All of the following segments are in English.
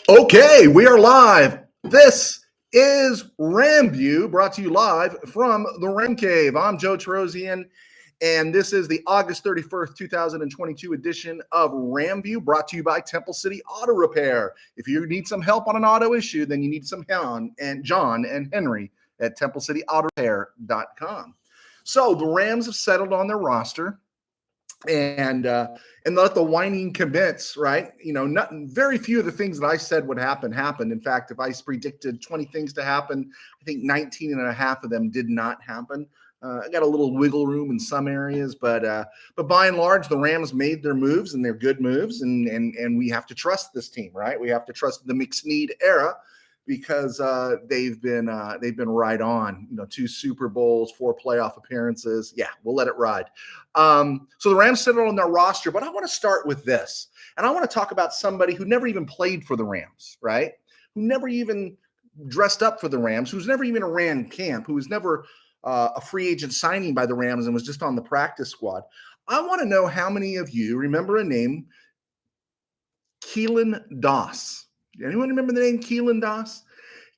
Okay, we are live. This is RamView, brought to you live from the Ram Cave. I'm Joe Terosian, and this is the August 31st, 2022 edition of RamView, brought to you by Temple City Auto Repair. If you need some help on an auto issue, then you need some help, and John and Henry at TempleCityAutoRepair.com. So the Rams have settled on their roster. And let the whining commence, right? Very few of the things that I said would happen happened. In fact, if I predicted 20 things to happen, I think 19 and a half of them did not happen. I got a little wiggle room in some areas, but by and large, the Rams made their moves, and they're good moves, and we have to trust this team, right? We have to trust the McSnead era, because they've been right on. 2 Super Bowls, 4 playoff appearances. Yeah, we'll let it ride. So the Rams settled on their roster, but I want to start with this, and I want to talk about somebody who never even played for the Rams, right? Who never even dressed up for the Rams, who's never even ran camp, who was never a free agent signing by the Rams and was just on the practice squad. I want to know how many of you remember a name, Keelan Doss. Anyone remember the name Keelan Doss?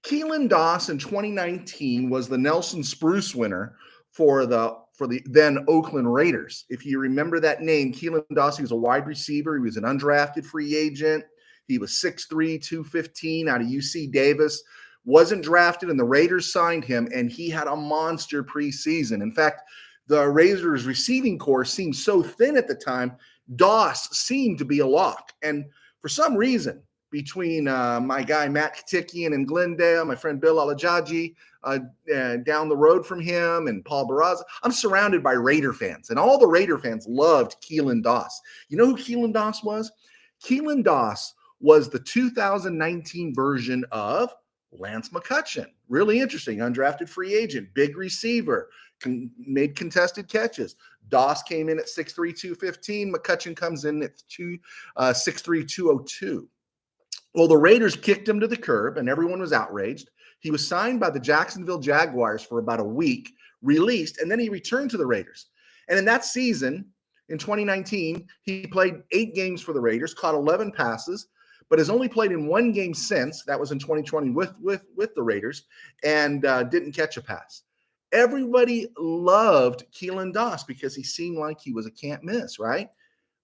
Keelan Doss in 2019 was the Nelson Spruce winner for the then Oakland Raiders. If you remember that name, Keelan Doss, he was a wide receiver. He was an undrafted free agent. He was 6'3", 215 out of UC Davis. Wasn't drafted, and the Raiders signed him, and he had a monster preseason. In fact, the Raiders receiving corps seemed so thin at the time, Doss seemed to be a lock. And for some reason, between my guy Matt Katikian in Glendale, my friend Bill Alajaji down the road from him, and Paul Barraza, I'm surrounded by Raider fans, and all the Raider fans loved Keelan Doss. You know who Keelan Doss was? Keelan Doss was the 2019 version of Lance McCutcheon. Really interesting, undrafted free agent, big receiver, made contested catches. Doss came in at 6'3", 215. McCutcheon comes in at 6'3", 202. Well, the Raiders kicked him to the curb, and everyone was outraged. He was signed by the Jacksonville Jaguars for about a week, released, and then he returned to the Raiders. And in that season, in 2019, he played 8 games for the Raiders, caught 11 passes, but has only played in 1 game since. That was in 2020 with the Raiders, and didn't catch a pass. Everybody loved Keelan Doss because he seemed like he was a can't miss, right?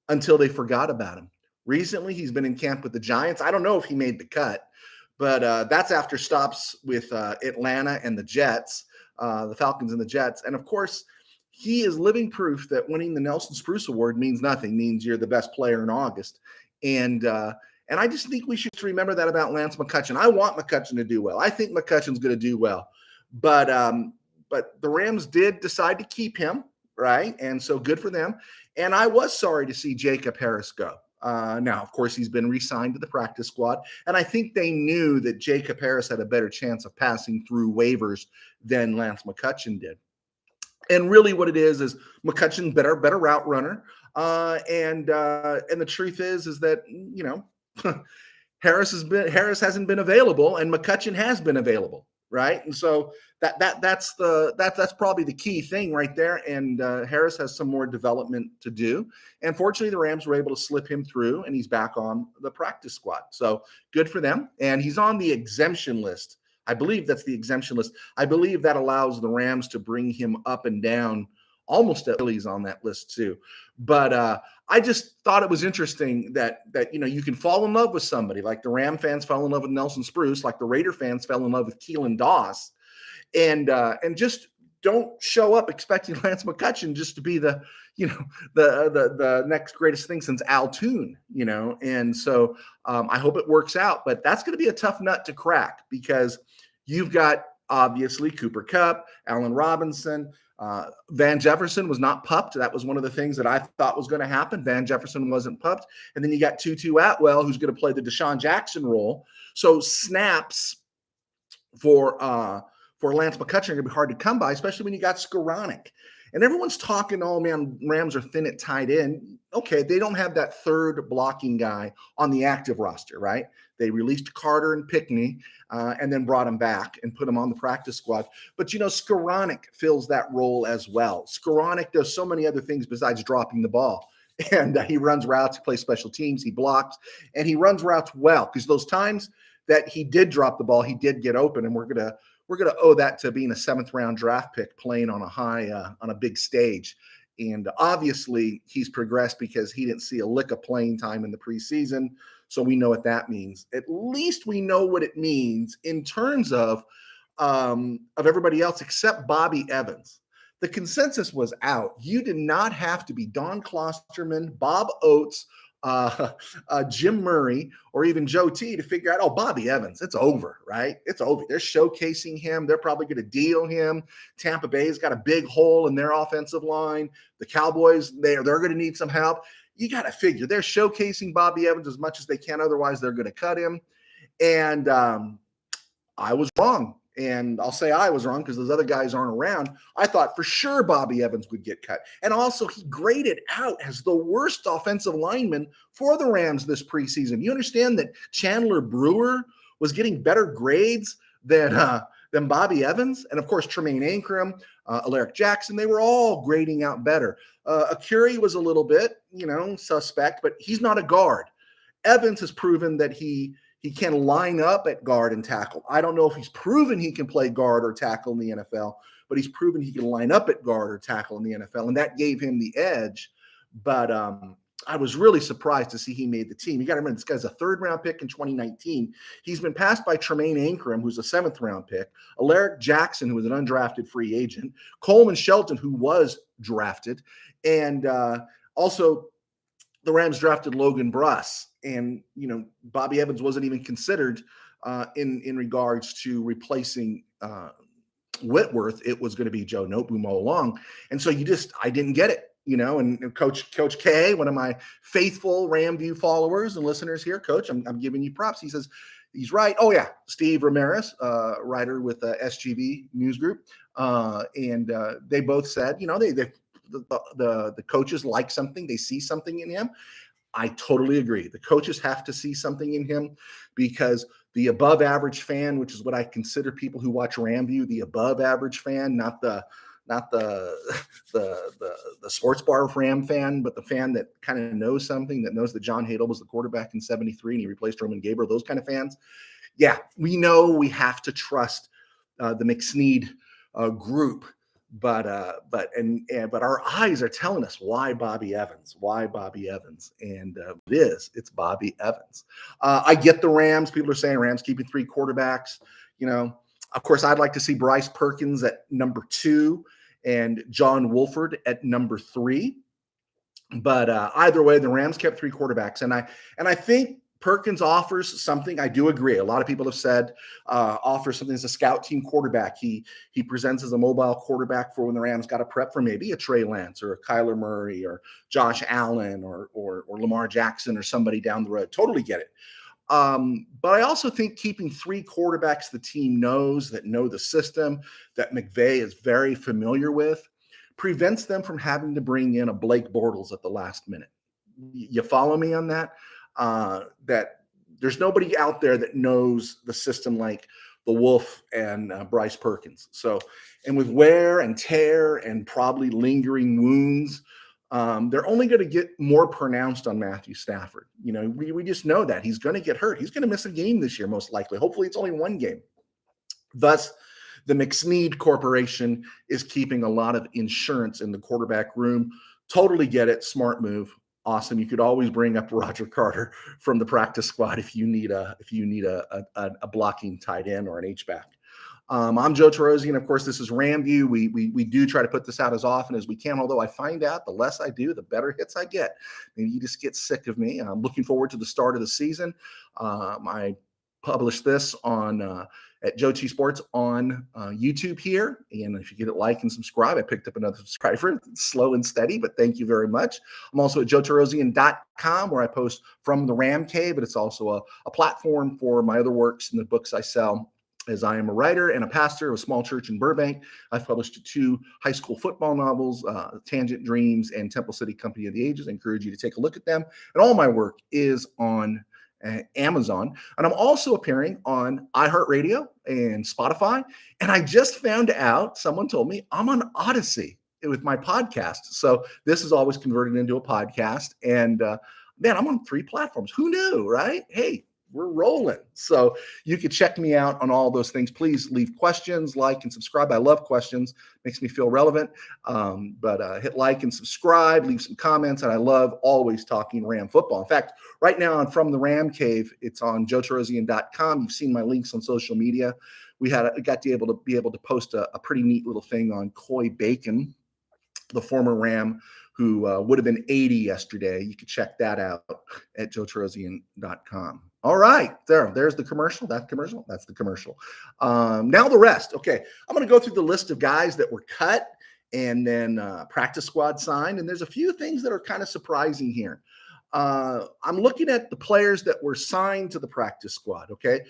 Until they forgot about him. Recently, he's been in camp with the Giants. I don't know if he made the cut, but that's after stops with Atlanta and the Jets, the Falcons and the Jets. And, of course, he is living proof that winning the Nelson Spruce Award means nothing, means you're the best player in August. And I just think we should remember that about Lance McCutcheon. I want McCutcheon to do well. I think McCutcheon's going to do well. But the Rams did decide to keep him, right? And so good for them. And I was sorry to see Jacob Harris go. Now, of course, he's been re-signed to the practice squad, and I think they knew that Jacob Harris had a better chance of passing through waivers than Lance McCutcheon did. And really what it is McCutcheon better route runner. And the truth is that, Harris hasn't been available, and McCutcheon has been available. Right. And so that's probably the key thing right there. And Harris has some more development to do. And fortunately, the Rams were able to slip him through, and he's back on the practice squad. So good for them. And he's on the exemption list. I believe that's the exemption list. I believe that allows the Rams to bring him up and down almost at Philly's on that list too. But I just thought it was interesting that you can fall in love with somebody, like the Ram fans fell in love with Nelson Spruce, like the Raider fans fell in love with Keelan Doss, and just don't show up expecting Lance McCutcheon just to be the next greatest thing since Al Toon, And so I hope it works out, but that's going to be a tough nut to crack, because you've got obviously Cooper Kupp, Allen Robinson. Van Jefferson was not pupped. That was one of the things that I thought was going to happen. Van Jefferson wasn't pupped. And then you got Tutu Atwell, who's going to play the Deshaun Jackson role. So snaps for Lance McCutcheon are going to be hard to come by, especially when you got Skoranek. And everyone's talking, oh, man, Rams are thin at tight end. Okay, they don't have that third blocking guy on the active roster, right? They released Carter and Pickney and then brought him back and put him on the practice squad. But, Skoranek fills that role as well. Skoranek does so many other things besides dropping the ball. and he runs routes, he plays special teams, he blocks, and he runs routes well, because those times that he did drop the ball, he did get open, and we're gonna owe that to being a seventh round draft pick playing on a on a big stage. And obviously, he's progressed because he didn't see a lick of playing time in the preseason. So we know what that means. At least we know what it means in terms of everybody else except Bobby Evans. The consensus was out. You did not have to be Don Klosterman, Bob Oates, Jim Murray, or even Joe T to figure out, oh, Bobby Evans, it's over, right? It's over. They're showcasing him. They're probably going to deal him. Tampa Bay's got a big hole in their offensive line. The Cowboys, they're going to need some help. You got to figure they're showcasing Bobby Evans as much as they can. Otherwise, they're going to cut him. And I was wrong. And I'll say I was wrong because those other guys aren't around. I thought for sure Bobby Evans would get cut. And also, he graded out as the worst offensive lineman for the Rams this preseason. You understand that Chandler Brewer was getting better grades than Bobby Evans? And of course, Tremaine Ankrum, Alaric Jackson, they were all grading out better. Akuri was a little bit, suspect, but he's not a guard. Evans has proven that he can line up at guard and tackle. I don't know if he's proven he can play guard or tackle in the NFL, but he's proven he can line up at guard or tackle in the NFL, and that gave him the edge. But I was really surprised to see he made the team. You got to remember, this guy's a third-round pick in 2019. He's been passed by Tremaine Ankrum, who's a seventh-round pick, Alaric Jackson, who was an undrafted free agent, Coleman Shelton, who was drafted, and also the Rams drafted Logan Bruss. And, Bobby Evans wasn't even considered in regards to replacing Whitworth. It was going to be Joe Noteboom all along. And so I didn't get it, and Coach K, one of my faithful RamView followers and listeners here, Coach, I'm giving you props. He says, he's right. Oh yeah. Steve Ramirez, writer with SGV News Group. And they both said, the coaches like something, they see something in him. I totally agree. The coaches have to see something in him, because the above average fan, which is what I consider people who watch RamView, the above average fan, not the sports bar Ram fan, but the fan that kind of knows something, that knows that John Hadel was the quarterback in 73 and he replaced Roman Gabriel, those kind of fans. Yeah, we know we have to trust the McSneed group. But our eyes are telling us why Bobby Evans, and it's Bobby Evans. I get the Rams. People are saying Rams keeping three quarterbacks. Of course, I'd like to see Bryce Perkins at number 2 and John Wolford at number 3. But either way, the Rams kept three quarterbacks, and I think Perkins offers something. I do agree. A lot of people have said offers something as a scout team quarterback. He presents as a mobile quarterback for when the Rams got to prep for maybe a Trey Lance or a Kyler Murray or Josh Allen or Lamar Jackson or somebody down the road. Totally get it. But I also think keeping three quarterbacks the team knows, that know the system, that McVay is very familiar with, prevents them from having to bring in a Blake Bortles at the last minute. You follow me on that? That there's nobody out there that knows the system like the Wolf and Bryce Perkins. So, and with wear and tear and probably lingering wounds, they're only going to get more pronounced on Matthew Stafford. We just know that he's going to get hurt. He's going to miss a game this year, most likely. Hopefully it's only one game. Thus, the McSneed Corporation is keeping a lot of insurance in the quarterback room. Totally get it. Smart move. Awesome. You could always bring up Roger Carter from the practice squad if you need a blocking tight end or an H-back. I'm Joe Terozzi, and of course, this is RamView. We do try to put this out as often as we can, although I find out the less I do, the better hits I get. Maybe you just get sick of me. I'm looking forward to the start of the season. I publish this on at Joe T Sports on YouTube here. And if you get it, like and subscribe. I picked up another subscriber. It's slow and steady, but thank you very much. I'm also at joeterozian.com, where I post from the Ram Cave, but it's also a platform for my other works and the books I sell, as I am a writer and a pastor of a small church in Burbank. I've published 2 high school football novels, Tangent Dreams and Temple City Company of the Ages. I encourage you to take a look at them. And all my work is on Amazon. And I'm also appearing on iHeartRadio and Spotify. And I just found out, someone told me I'm on Odyssey. with my podcast. So this is always converted into a podcast. And man, I'm on 3 platforms. Who knew, right? Hey, we're rolling. So you can check me out on all those things. Please leave questions, like, and subscribe. I love questions. Makes me feel relevant. But hit like and subscribe, leave some comments. And I love always talking Ram football. In fact, right now on From the Ram Cave, it's on joetarosian.com. You've seen my links on social media. We got to be able to post a pretty neat little thing on Coy Bacon, the former Ram, who would have been 80 yesterday. You can check that out at joetarosian.com. All right, there's the commercial. That's the commercial. Now the rest. Okay, I'm going to go through the list of guys that were cut and then practice squad signed. And there's a few things that are kind of surprising here. I'm looking at the players that were signed to the practice squad. Okay.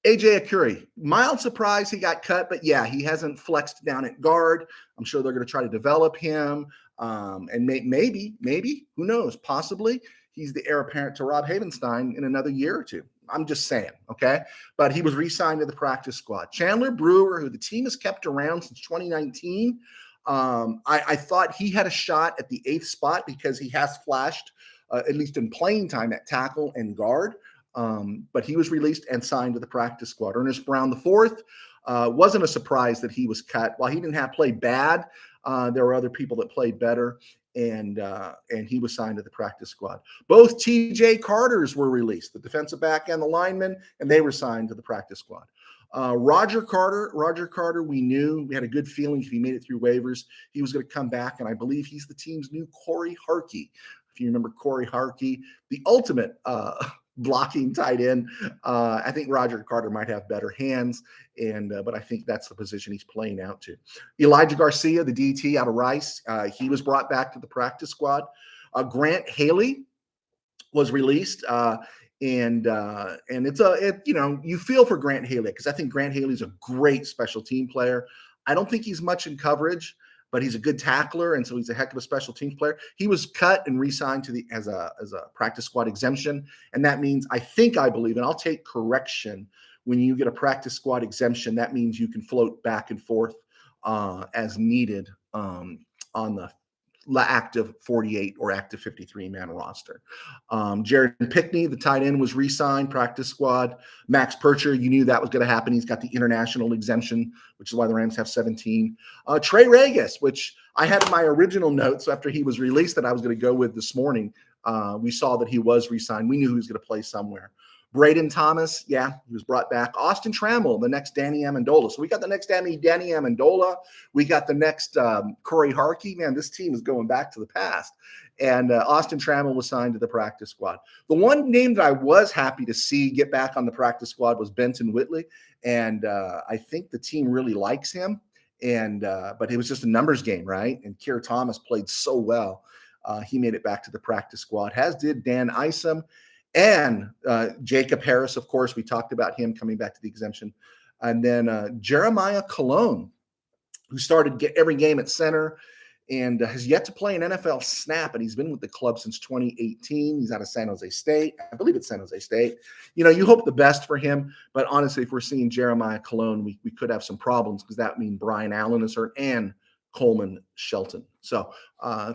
AJ Akuri, mild surprise he got cut, but yeah, he hasn't flexed down at guard. I'm sure they're going to try to develop him. And maybe, who knows, possibly he's the heir apparent to Rob Havenstein in another year or two. I'm just saying, okay? But he was re-signed to the practice squad. Chandler Brewer, who the team has kept around since 2019, I thought he had a shot at the 8th spot because he has flashed, at least in playing time, at tackle and guard. But he was released and signed to the practice squad. Ernest Brown IV wasn't a surprise that he was cut. While he didn't have played bad, there were other people that played better, and he was signed to the practice squad. Both TJ Carters were released, the defensive back and the lineman, and they were signed to the practice squad. Roger Carter, we had a good feeling if he made it through waivers, he was going to come back, and I believe he's the team's new Corey Harkey. If you remember Corey Harkey, the ultimate blocking tight end. I think Roger Carter might have better hands, but I think that's the position he's playing out to. Elijah Garcia, the DT out of Rice, he was brought back to the practice squad. Grant Haley was released, and you feel for Grant Haley because I think Grant Haley's a great special team player. I don't think he's much in coverage, but he's a good tackler, and so he's a heck of a special teams player. He was cut and re-signed as a practice squad exemption, and that means I believe, and I'll take correction, when you get a practice squad exemption, that means you can float back and forth as needed on the active 48 or active 53-man roster. Jared Pickney, the tight end, was re-signed, practice squad. Max Percher, you knew that was going to happen. He's got the international exemption, which is why the Rams have 17. Trey Regis, which I had in my original notes after he was released that I was going to go with this morning. We saw that he was re-signed. We knew he was going to play somewhere. Braden Thomas, yeah, he was brought back. Austin Trammell, the next Danny Amendola. So we got the next Danny Amendola. We got the next Corey Harkey. Man, this team is going back to the past. And Austin Trammell was signed to the practice squad. The one name that I was happy to see get back on the practice squad was Benton Whitley. And I think the team really likes him. But it was just a numbers game, right? And Keir Thomas played so well. He made it back to the practice squad, as did Dan Isom. And Jacob Harris, of course, we talked about him coming back to the exemption. And then Jeremiah Colon, who started every game at center and has yet to play an NFL snap. And he's been with the club since 2018. He's out of San Jose State. I believe it's San Jose State. You hope the best for him. But honestly, if we're seeing Jeremiah Colon, we could have some problems because that means Brian Allen is hurt and Coleman Shelton. So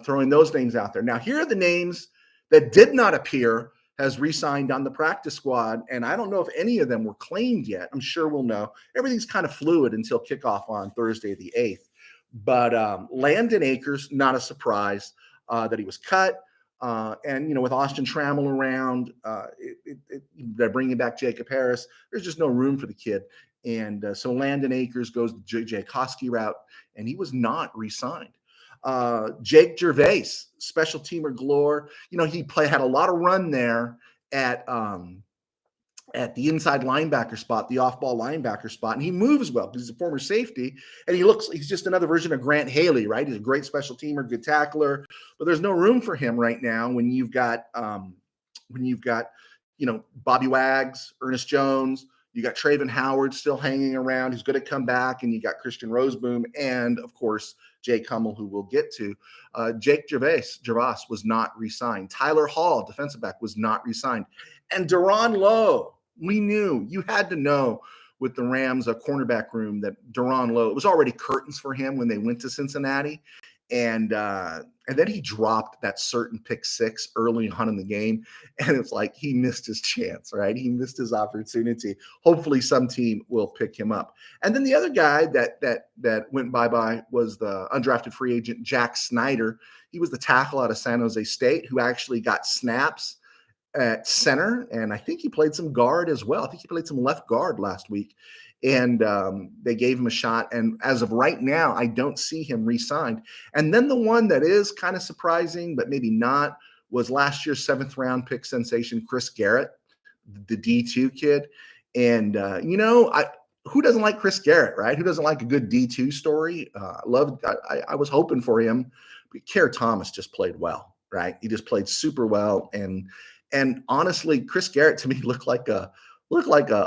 throwing those names out there. Now, here are the names that did not appear has re-signed on the practice squad, and I don't know if any of them were claimed yet. I'm sure we'll know. Everything's kind of fluid until kickoff on Thursday the 8th. But Landon Akers, not a surprise that he was cut. And, with Austin Trammell around, they're bringing back Jacob Harris. There's just no room for the kid. And so Landon Akers goes the J.J. Koski route, and he was not re-signed. Jake Gervais, special teamer galore. He had a lot of run there at the inside linebacker spot, the off-ball linebacker spot, and he moves well because he's a former safety, and he's just another version of Grant Haley, right? He's a great special teamer, good tackler, but there's no room for him right now when you've got Bobby Wags, Ernest Jones. You got Traven Howard still hanging around. He's going to come back, and you got Christian Roseboom, and of course Jay Kummel, who we'll get to. Jake Gervais was not re-signed. Tyler Hall, defensive back, was not re-signed. And Deron Lowe, we knew, you had to know with the Rams, a cornerback room, that Deron Lowe, it was already curtains for him when they went to Cincinnati. And then he dropped that certain pick six early on in the game, and it's like he missed his chance, right? He missed his opportunity. Hopefully, some team will pick him up. And then the other guy that went bye bye was the undrafted free agent Jack Snyder. He was the tackle out of San Jose State who actually got snaps at center, and I think he played some guard as well. I think he played some left guard last week, and they gave him a shot. And as of right now, I don't see him re-signed. And then the one that is kind of surprising, but maybe not, was last year's seventh round pick sensation Chris Garrett, the D2 kid. And who doesn't like Chris Garrett, right? Who doesn't like a good D2 story? I was hoping for him, but Kerr Thomas just played well, right? He just played super well, and honestly, Chris Garrett to me looked like a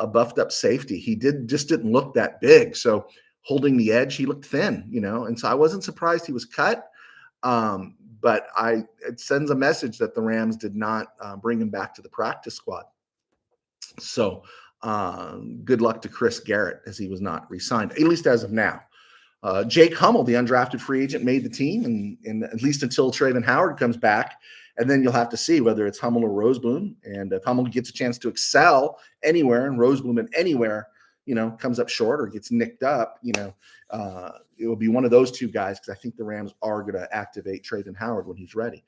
buffed up safety. He didn't look that big. So holding the edge, he looked thin, and so I wasn't surprised he was cut. But it sends a message that the Rams did not bring him back to the practice squad. So good luck to Chris Garrett, as he was not re-signed, at least as of now. Jake Hummel, the undrafted free agent, made the team, and at least until Trayvon Howard comes back. And then you'll have to see whether it's Hummel or Roseblum. And if Hummel gets a chance to excel anywhere and Roseblum in anywhere, comes up short or gets nicked up, it will be one of those two guys, because I think the Rams are going to activate Trayvon Howard when he's ready.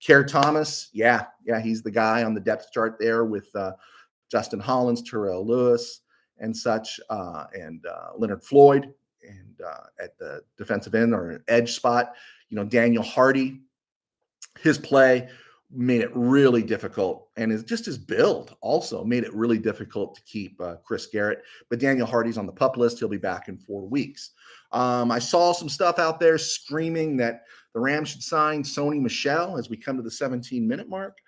Kerr Thomas, yeah, he's the guy on the depth chart there with Justin Hollins, Terrell Lewis, and such, and Leonard Floyd, and at the defensive end or edge spot, Daniel Hardy. His play made it really difficult, and his build also made it really difficult to keep Chris Garrett. But Daniel Hardy's on the PUP list. He'll be back in 4 weeks. I saw some stuff out there screaming that the Rams should sign Sony Michel as we come to the 17-minute mark.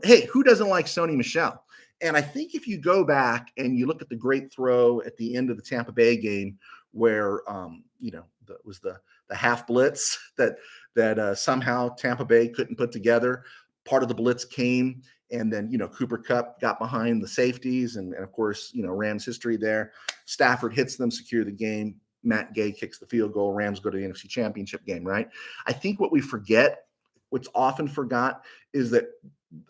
Hey, who doesn't like Sony Michel? And I think if you go back and you look at the great throw at the end of the Tampa Bay game where, it was the half blitz that somehow Tampa Bay couldn't put together. Part of the blitz came, and then, Cooper Kupp got behind the safeties, and of course, Rams history there. Stafford hits them, secure the game. Matt Gay kicks the field goal. Rams go to the NFC Championship game, right? I think what we forget, what's often forgot, is that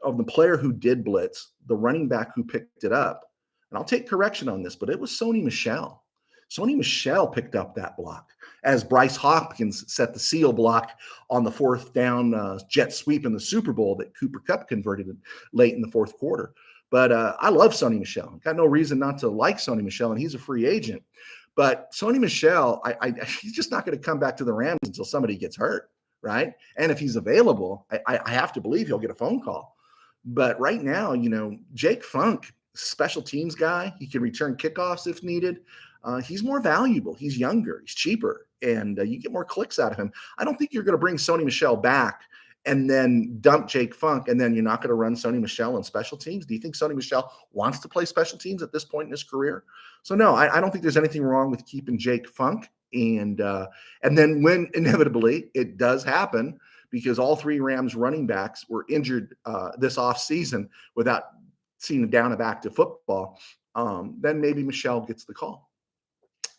of the player who did blitz, the running back who picked it up, and I'll take correction on this, but it was Sony Michel. Sony Michel picked up that block as Bryce Hopkins set the seal block on the fourth down jet sweep in the Super Bowl that Cooper Kupp converted late in the fourth quarter. But I love Sony Michel. Got no reason not to like Sony Michel, and he's a free agent. But Sony Michel, he's just not going to come back to the Rams until somebody gets hurt, right? And if he's available, I have to believe he'll get a phone call. But right now, Jake Funk, special teams guy, he can return kickoffs if needed. He's more valuable. He's younger. He's cheaper, and you get more clicks out of him. I don't think you're going to bring Sony Michel back and then dump Jake Funk, and then you're not going to run Sony Michel on special teams. Do you think Sony Michel wants to play special teams at this point in his career? So no, I don't think there's anything wrong with keeping Jake Funk. And then when inevitably it does happen, because all three Rams running backs were injured this offseason without seeing down of active football, then maybe Michel gets the call.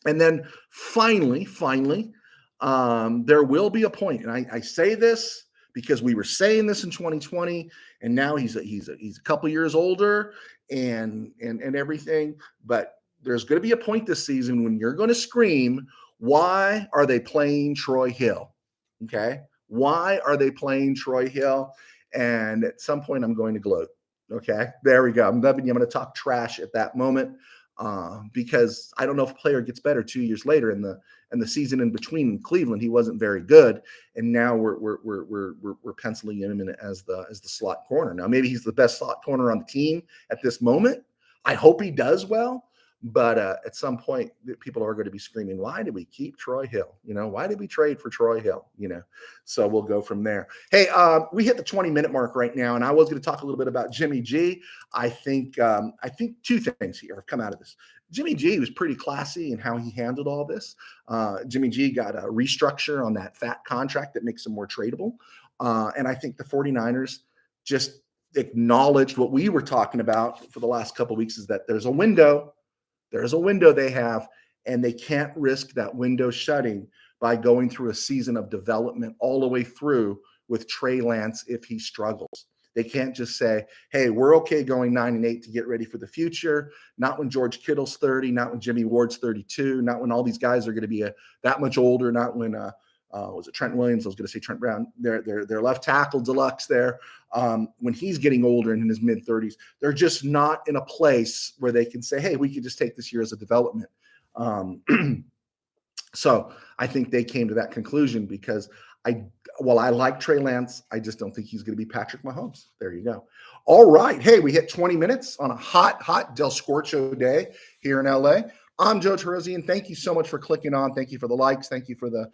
And then finally, there will be a point, and I say this because we were saying this in 2020, and now he's a couple years older and everything. But there's going to be a point this season when you're going to scream, "Why are they playing Troy Hill?" Okay, why are they playing Troy Hill? And at some point, I'm going to gloat. Okay, there we go. I'm going to talk trash at that moment. Because I don't know if a player gets better 2 years later. In the season in between in Cleveland, he wasn't very good, and now we're penciling him in as the slot corner. Now maybe he's the best slot corner on the team at this moment. I hope he does well, but at some point people are going to be screaming, "Why did we keep Troy Hill? Why did we trade for Troy Hill?" So we'll go from there. Hey, we hit the 20-minute mark right now, and I was going to talk a little bit about Jimmy G. I think two things here have come out of this. Jimmy G was pretty classy in how he handled all this. Jimmy G got a restructure on that fat contract that makes him more tradable. And I think the 49ers just acknowledged what we were talking about for the last couple of weeks, is that there's a window. There's a window they have, and they can't risk that window shutting by going through a season of development all the way through with Trey Lance if he struggles. They can't just say, hey, we're okay going 9-8 to get ready for the future. Not when George Kittle's 30, not when Jimmy Ward's 32, not when all these guys are going to be that much older, not when was it Trent Williams? I was going to say Trent Brown. Their left tackle deluxe there. When he's getting older and in his mid 30s, they're just not in a place where they can say, hey, we could just take this year as a development. So I think they came to that conclusion because while I like Trey Lance, I just don't think he's going to be Patrick Mahomes. There you go. All right. Hey, we hit 20 minutes on a hot Del Scorcho day here in LA. I'm Joe Terosian. Thank you so much for clicking on. Thank you for the likes. Thank you for the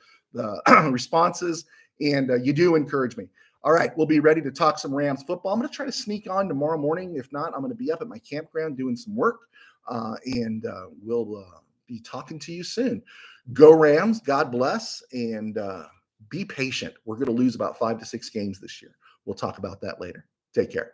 responses. And you do encourage me. All right. We'll be ready to talk some Rams football. I'm going to try to sneak on tomorrow morning. If not, I'm going to be up at my campground doing some work. And we'll be talking to you soon. Go Rams. God bless. And be patient. We're going to lose about 5 to 6 games this year. We'll talk about that later. Take care.